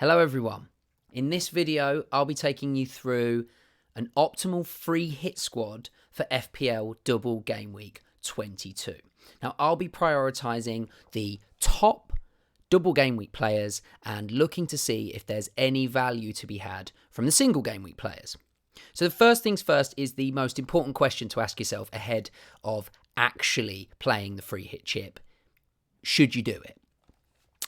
Hello everyone. In this video, I'll be taking you through an optimal free hit squad for FPL Double Gameweek 22. Now, I'll be prioritizing the top Double Gameweek players and looking to see if there's any value to be had from the single Gameweek players. So the first things first is the most important question to ask yourself ahead of actually playing the free hit chip. Should you do it?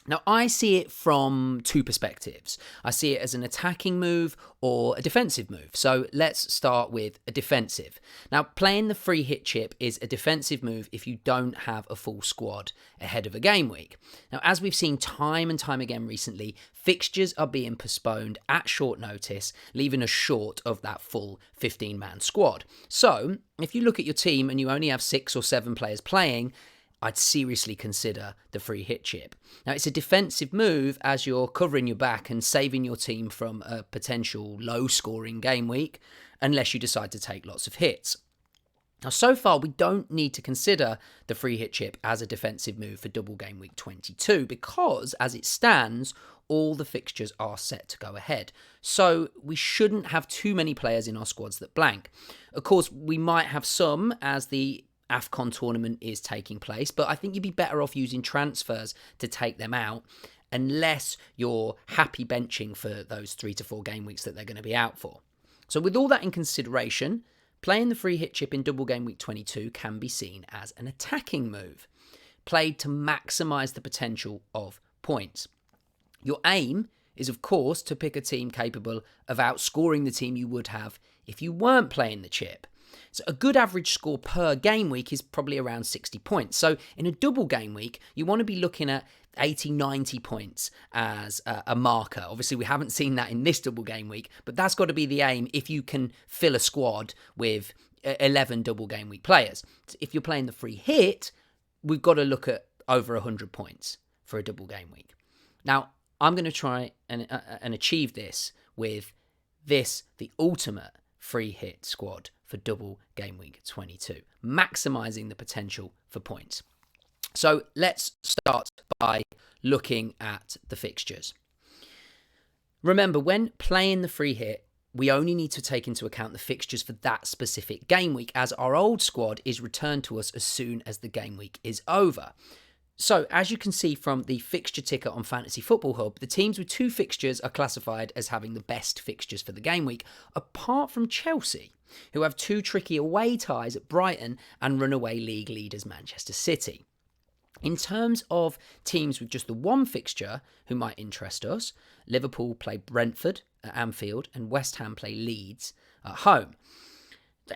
Now, I see it from two perspectives. I see it as an attacking move or a defensive move. So let's start with a defensive. Now, playing the free hit chip is a defensive move if you don't have a full squad ahead of a game week. Now, as we've seen time and time again recently, fixtures are being postponed at short notice, leaving us short of that full 15-man squad. So if you look at your team and you only have 6 or 7 players playing, I'd seriously consider the free hit chip. Now, it's a defensive move as you're covering your back and saving your team from a potential low-scoring game week, unless you decide to take lots of hits. Now, so far, we don't need to consider the free hit chip as a defensive move for Double Game Week 22 because, as it stands, all the fixtures are set to go ahead. So we shouldn't have too many players in our squads that blank. Of course, we might have some as the AFCON tournament is taking place, but I think you'd be better off using transfers to take them out unless you're happy benching for those 3 to 4 game weeks that they're going to be out for. So with all that in consideration, playing the free hit chip in Double Game Week 22 can be seen as an attacking move, played to maximise the potential of points. Your aim is, of course, to pick a team capable of outscoring the team you would have if you weren't playing the chip. So a good average score per game week is probably around 60 points. So in a double game week, you want to be looking at 80, 90 points as a marker. Obviously, we haven't seen that in this double game week, but that's got to be the aim if you can fill a squad with 11 double game week players. If you're playing the free hit, we've got to look at over 100 points for a double game week. Now, I'm going to try and achieve this with the ultimate free hit squad for Double Game Week 22, maximising the potential for points. So let's start by looking at the fixtures. Remember, when playing the free hit, we only need to take into account the fixtures for that specific game week, as our old squad is returned to us as soon as the game week is over. So, as you can see from the fixture ticker on Fantasy Football Hub, the teams with 2 fixtures are classified as having the best fixtures for the game week, apart from Chelsea, who have 2 tricky away ties at Brighton and runaway league leaders Manchester City. In terms of teams with just the 1 fixture who might interest us, Liverpool play Brentford at Anfield and West Ham play Leeds at home.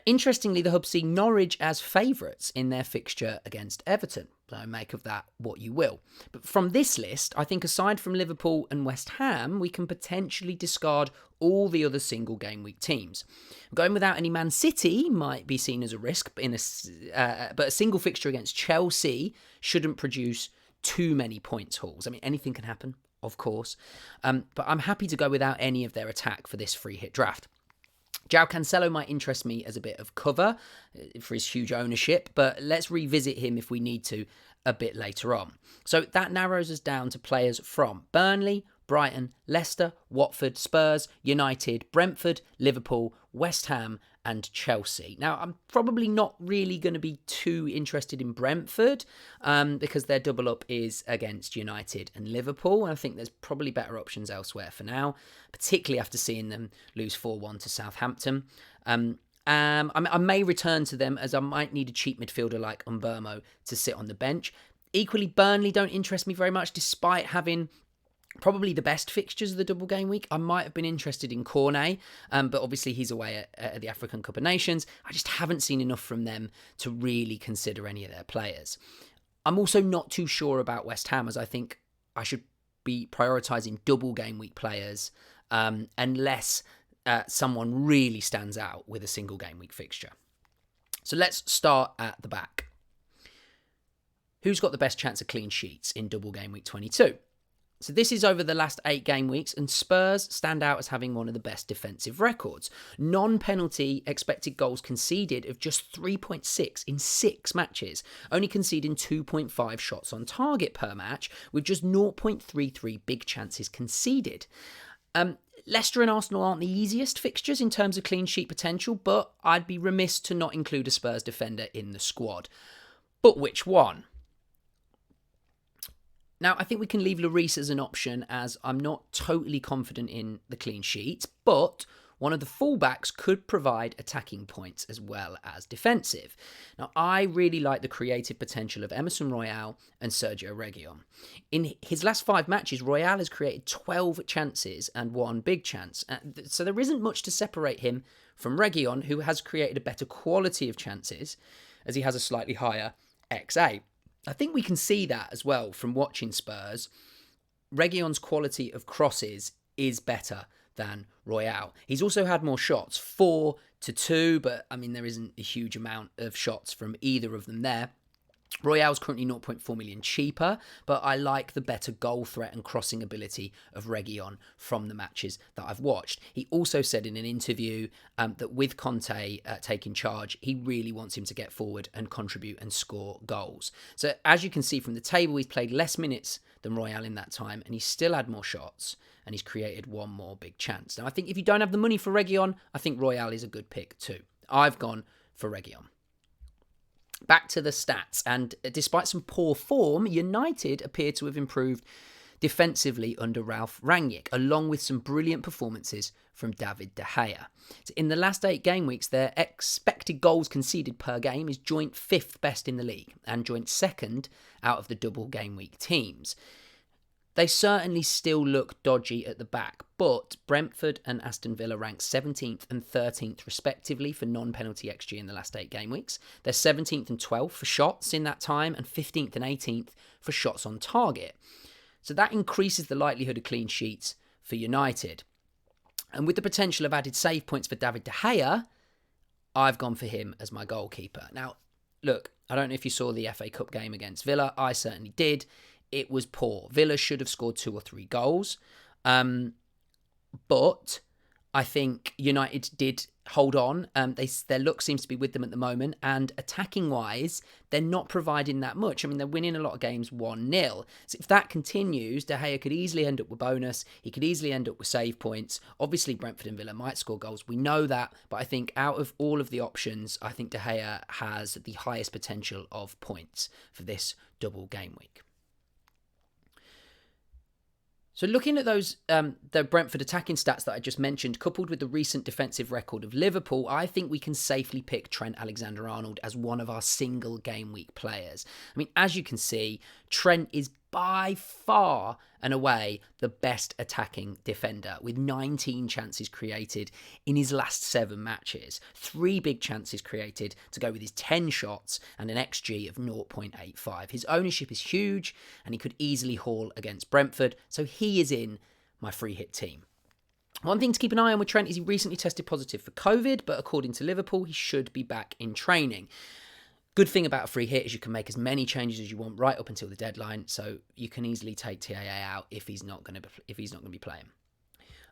Interestingly, the Hub see Norwich as favourites in their fixture against Everton. So make of that what you will. But from this list, I think aside from Liverpool and West Ham, we can potentially discard all the other single game week teams. Going without any Man City might be seen as a risk, but a single fixture against Chelsea shouldn't produce too many points hauls. I mean, anything can happen, of course. But I'm happy to go without any of their attack for this free hit draft. João Cancelo might interest me as a bit of cover for his huge ownership, but let's revisit him if we need to a bit later on. So that narrows us down to players from Burnley, Brighton, Leicester, Watford, Spurs, United, Brentford, Liverpool, West Ham and Chelsea. Now, I'm probably not really going to be too interested in Brentford because their double up is against United and Liverpool. And I think there's probably better options elsewhere for now, particularly after seeing them lose 4-1 to Southampton. I may return to them as I might need a cheap midfielder like Umbermo to sit on the bench. Equally, Burnley don't interest me very much despite having probably the best fixtures of the double game week. I might have been interested in Cornet, but obviously he's away at the African Cup of Nations. I just haven't seen enough from them to really consider any of their players. I'm also not too sure about West Ham, as I think I should be prioritising double game week players unless someone really stands out with a single game week fixture. So let's start at the back. Who's got the best chance of clean sheets in double game week 22? So this is over the last 8 game weeks, and Spurs stand out as having one of the best defensive records. Non-penalty expected goals conceded of just 3.6 in 6 matches, only conceding 2.5 shots on target per match, with just 0.33 big chances conceded. Leicester and Arsenal aren't the easiest fixtures in terms of clean sheet potential, but I'd be remiss to not include a Spurs defender in the squad. But which one? Now, I think we can leave Lloris as an option, as I'm not totally confident in the clean sheets, but one of the fullbacks could provide attacking points as well as defensive. Now, I really like the creative potential of Emerson Royal and Sergio Reguilon. In his last 5 matches, Royal has created 12 chances and 1 big chance, so there isn't much to separate him from Reguilon, who has created a better quality of chances, as he has a slightly higher XA. I think we can see that as well from watching Spurs. Reguilon's quality of crosses is better than Royal. He's also had more shots, 4-2, but I mean, there isn't a huge amount of shots from either of them there. Royale's currently 0.4 million cheaper, but I like the better goal threat and crossing ability of Reguilon from the matches that I've watched. He also said in an interview that with Conte taking charge, he really wants him to get forward and contribute and score goals. So as you can see from the table, he's played less minutes than Royale in that time, and he's still had more shots, and he's created 1 more big chance. Now, I think if you don't have the money for Reguilon, I think Royale is a good pick too. I've gone for Reguilon. Back to the stats, and despite some poor form, United appear to have improved defensively under Ralf Rangnick, along with some brilliant performances from David De Gea. So in the last 8 game weeks, their expected goals conceded per game is joint 5th best in the league, and joint 2nd out of the double game week teams. They certainly still look dodgy at the back, but Brentford and Aston Villa rank 17th and 13th respectively for non-penalty XG in the last 8 game weeks. They're 17th and 12th for shots in that time, and 15th and 18th for shots on target. So that increases the likelihood of clean sheets for United. And with the potential of added save points for David De Gea, I've gone for him as my goalkeeper. Now, look, I don't know if you saw the FA Cup game against Villa. I certainly did. It was poor. Villa should have scored 2 or 3 goals. But I think United did hold on. Their luck seems to be with them at the moment. And attacking-wise, they're not providing that much. I mean, they're winning a lot of games 1-0. So if that continues, De Gea could easily end up with bonus. He could easily end up with save points. Obviously, Brentford and Villa might score goals. We know that. But I think out of all of the options, I think De Gea has the highest potential of points for this double game week. So looking at those, the Brentford attacking stats that I just mentioned, coupled with the recent defensive record of Liverpool, I think we can safely pick Trent Alexander-Arnold as one of our single game week players. I mean, as you can see, Trent is by far and away the best attacking defender, with 19 chances created in his last 7 matches. 3 big chances created to go with his 10 shots and an XG of 0.85. His ownership is huge, and he could easily haul against Brentford, so he is in my free hit team. One thing to keep an eye on with Trent is he recently tested positive for COVID, but according to Liverpool, he should be back in training. Good thing about a free hit is you can make as many changes as you want right up until the deadline, so you can easily take TAA out if he's not going to be playing.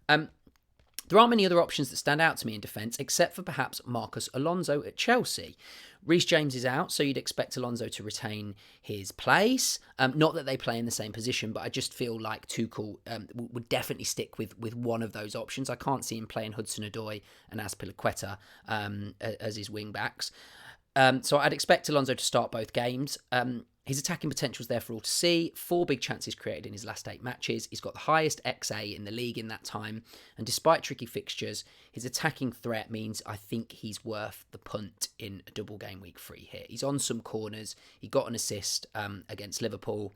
There aren't many other options that stand out to me in defence, except for perhaps Marcus Alonso at Chelsea. Reece James is out, so you'd expect Alonso to retain his place. Not that they play in the same position, but I just feel like Tuchel would definitely stick with one of those options. I can't see him playing Hudson-Odoi and Azpilicueta as his wing-backs. So I'd expect Alonso to start both games. His attacking potential is there for all to see. 4 big chances created in his last 8 matches. He's got the highest XA in the league in that time. And despite tricky fixtures, his attacking threat means I think he's worth the punt in a double game week free hit. He's on some corners. He got an assist against Liverpool.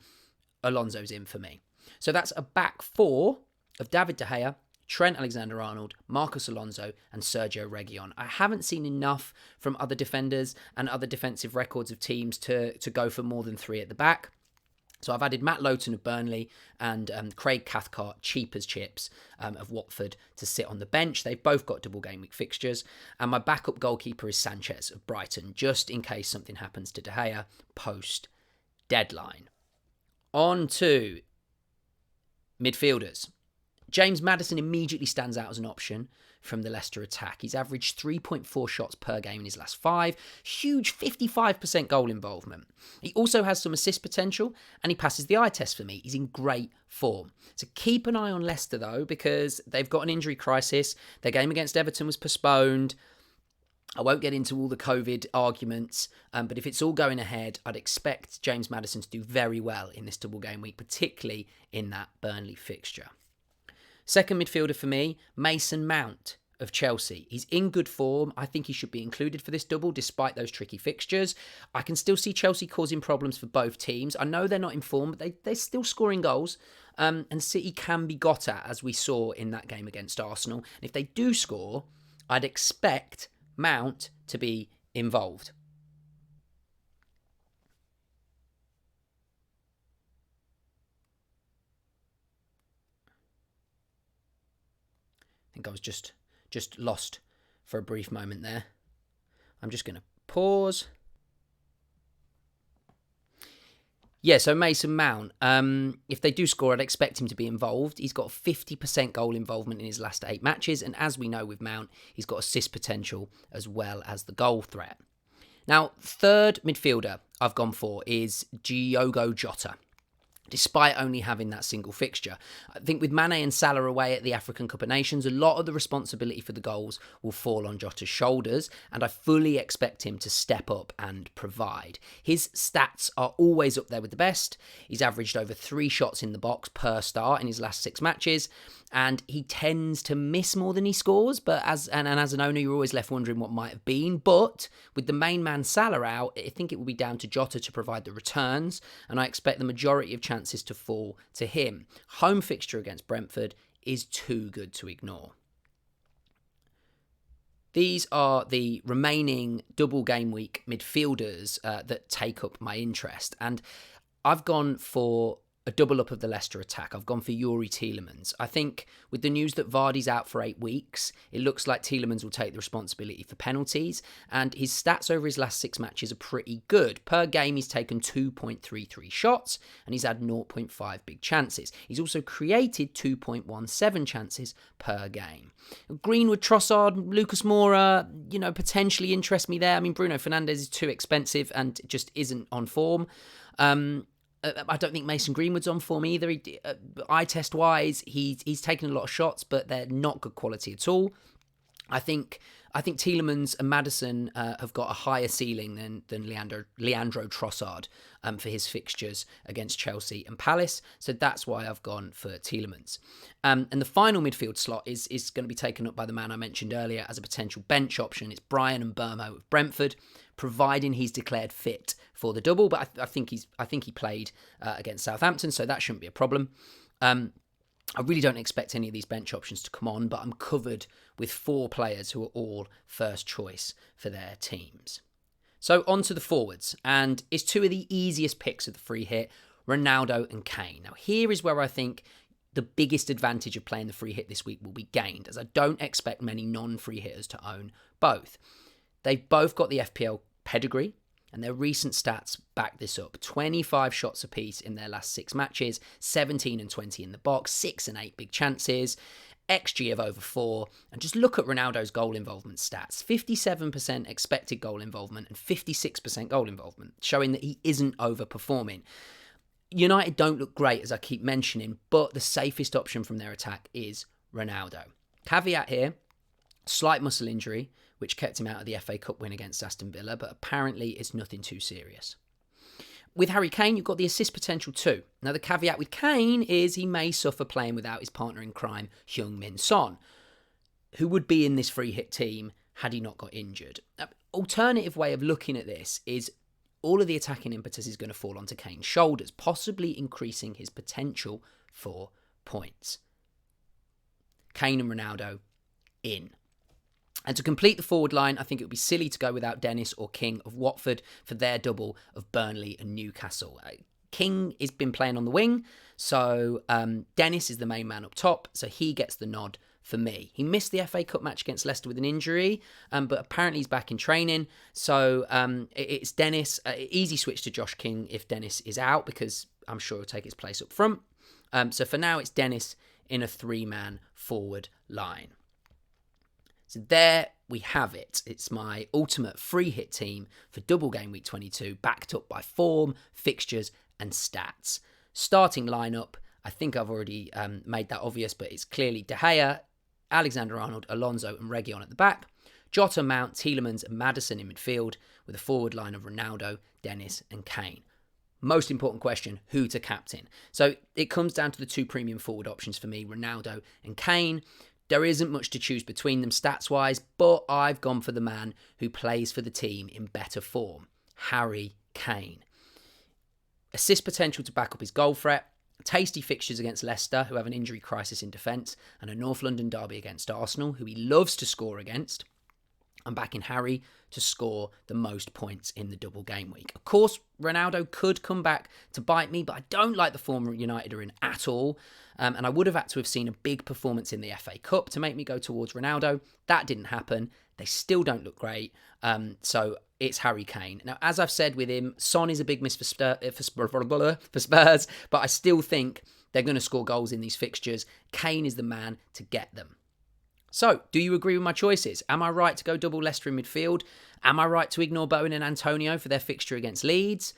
Alonso's in for me. So that's a back 4 of David De Gea, Trent Alexander-Arnold, Marcus Alonso and Sergio Reguilon. I haven't seen enough from other defenders and other defensive records of teams to go for more than 3 at the back. So I've added Matt Lowton of Burnley and Craig Cathcart, cheap as chips, of Watford to sit on the bench. They've both got double game week fixtures. And my backup goalkeeper is Sanchez of Brighton, just in case something happens to De Gea post-deadline. On to Midfielders. James Maddison immediately stands out as an option from the Leicester attack. He's averaged 3.4 shots per game in his last 5. Huge 55% goal involvement. He also has some assist potential and he passes the eye test for me. He's in great form. So keep an eye on Leicester though, because they've got an injury crisis. Their game against Everton was postponed. I won't get into all the COVID arguments, but if it's all going ahead, I'd expect James Maddison to do very well in this double game week, particularly in that Burnley fixture. Second midfielder for me, Mason Mount of Chelsea. He's in good form. I think he should be included for this double despite those tricky fixtures. I can still see Chelsea causing problems for both teams. I know they're not in form, but they're still scoring goals. And City can be got at, as we saw in that game against Arsenal. And if they do score, I'd expect Mount to be involved. I think I was just lost for a brief moment there. I'm just going to pause. Yeah, so Mason Mount, if they do score, I'd expect him to be involved. He's got 50% goal involvement in his last 8 matches, and as we know with Mount, he's got assist potential as well as the goal threat. Now, third midfielder I've gone for is Diogo Jota. Despite only having that single fixture. I think with Mane and Salah away at the African Cup of Nations, a lot of the responsibility for the goals will fall on Jota's shoulders, and I fully expect him to step up and provide. His stats are always up there with the best. He's averaged over 3 shots in the box per start in his last 6 matches, and he tends to miss more than he scores, but as an owner, you're always left wondering what might have been. But with the main man Salah out, I think it will be down to Jota to provide the returns, and I expect the majority of chances to fall to him. Home fixture against Brentford is too good to ignore. These are the remaining double game week midfielders that take up my interest, and I've gone for a double up of the Leicester attack. I've gone for Youri Tielemans. I think with the news that Vardy's out for 8 weeks, it looks like Tielemans will take the responsibility for penalties, and his stats over his last 6 matches are pretty good. Per game, he's taken 2.33 shots, and he's had 0.5 big chances. He's also created 2.17 chances per game. Greenwood, Trossard, Lucas Moura, potentially interest me there. I mean, Bruno Fernandes is too expensive and just isn't on form. I don't think Mason Greenwood's on form either. Eye test wise, he's taken a lot of shots, but they're not good quality at all. I think Tielemans and Maddison have got a higher ceiling than Leandro Trossard for his fixtures against Chelsea and Palace. So that's why I've gone for Tielemans. And the final midfield slot is going to be taken up by the man I mentioned earlier as a potential bench option. It's Brian Mbeumo of Brentford, providing he's declared fit for the double. But I think he played against Southampton, so that shouldn't be a problem. I really don't expect any of these bench options to come on, but I'm covered with 4 players who are all first choice for their teams. So on to the forwards, and it's 2 of the easiest picks of the free hit, Ronaldo and Kane. Now here is where I think the biggest advantage of playing the free hit this week will be gained, as I don't expect many non-free hitters to own both. They've both got the FPL pedigree, and their recent stats back this up. 25 shots apiece in their last 6 matches, 17 and 20 in the box, 6 and 8 big chances, XG of over 4. And just look at Ronaldo's goal involvement stats. 57% expected goal involvement and 56% goal involvement, showing that he isn't overperforming. United don't look great, as I keep mentioning, but the safest option from their attack is Ronaldo. Caveat here, slight muscle injury, which kept him out of the FA Cup win against Aston Villa, but apparently it's nothing too serious. With Harry Kane, you've got the assist potential too. Now, the caveat with Kane is he may suffer playing without his partner in crime, Heung-min Son, who would be in this free hit team had he not got injured. Alternative way of looking at this is all of the attacking impetus is going to fall onto Kane's shoulders, possibly increasing his potential for points. Kane and Ronaldo in. And to complete the forward line, I think it would be silly to go without Dennis or King of Watford for their double of Burnley and Newcastle. King has been playing on the wing, so Dennis is the main man up top, so he gets the nod for me. He missed the FA Cup match against Leicester with an injury, but apparently he's back in training, so it's Dennis. Easy switch to Josh King if Dennis is out, because I'm sure he'll take his place up front. So for now, it's Dennis in a 3-man forward line. So there we have it. It's my ultimate free hit team for Double Game Week 22, backed up by form, fixtures, and stats. Starting lineup, I think I've already made that obvious, but it's clearly De Gea, Alexander-Arnold, Alonso, and Reguilon at the back. Jota, Mount, Tielemans, and Maddison in midfield, with a forward line of Ronaldo, Dennis, and Kane. Most important question, who to captain? So it comes down to the 2 premium forward options for me, Ronaldo and Kane. There isn't much to choose between them stats-wise, but I've gone for the man who plays for the team in better form, Harry Kane. Assist potential to back up his goal threat, tasty fixtures against Leicester, who have an injury crisis in defence, and a North London derby against Arsenal, who he loves to score against. I'm backing Harry to score the most points in the Double Game Week. Of course, Ronaldo could come back to bite me, but I don't like the form United are in at all. And I would have had to have seen a big performance in the FA Cup to make me go towards Ronaldo. That didn't happen. They still don't look great. So it's Harry Kane. Now, as I've said with him, Son is a big miss for Spurs, but I still think they're going to score goals in these fixtures. Kane is the man to get them. So, do you agree with my choices? Am I right to go double Leicester in midfield? Am I right to ignore Bowen and Antonio for their fixture against Leeds?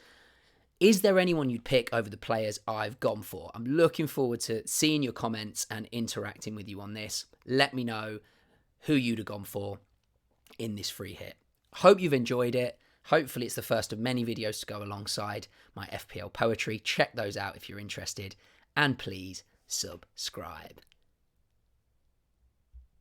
Is there anyone you'd pick over the players I've gone for? I'm looking forward to seeing your comments and interacting with you on this. Let me know who you'd have gone for in this free hit. Hope you've enjoyed it. Hopefully it's the first of many videos to go alongside my FPL poetry. Check those out if you're interested. And please subscribe.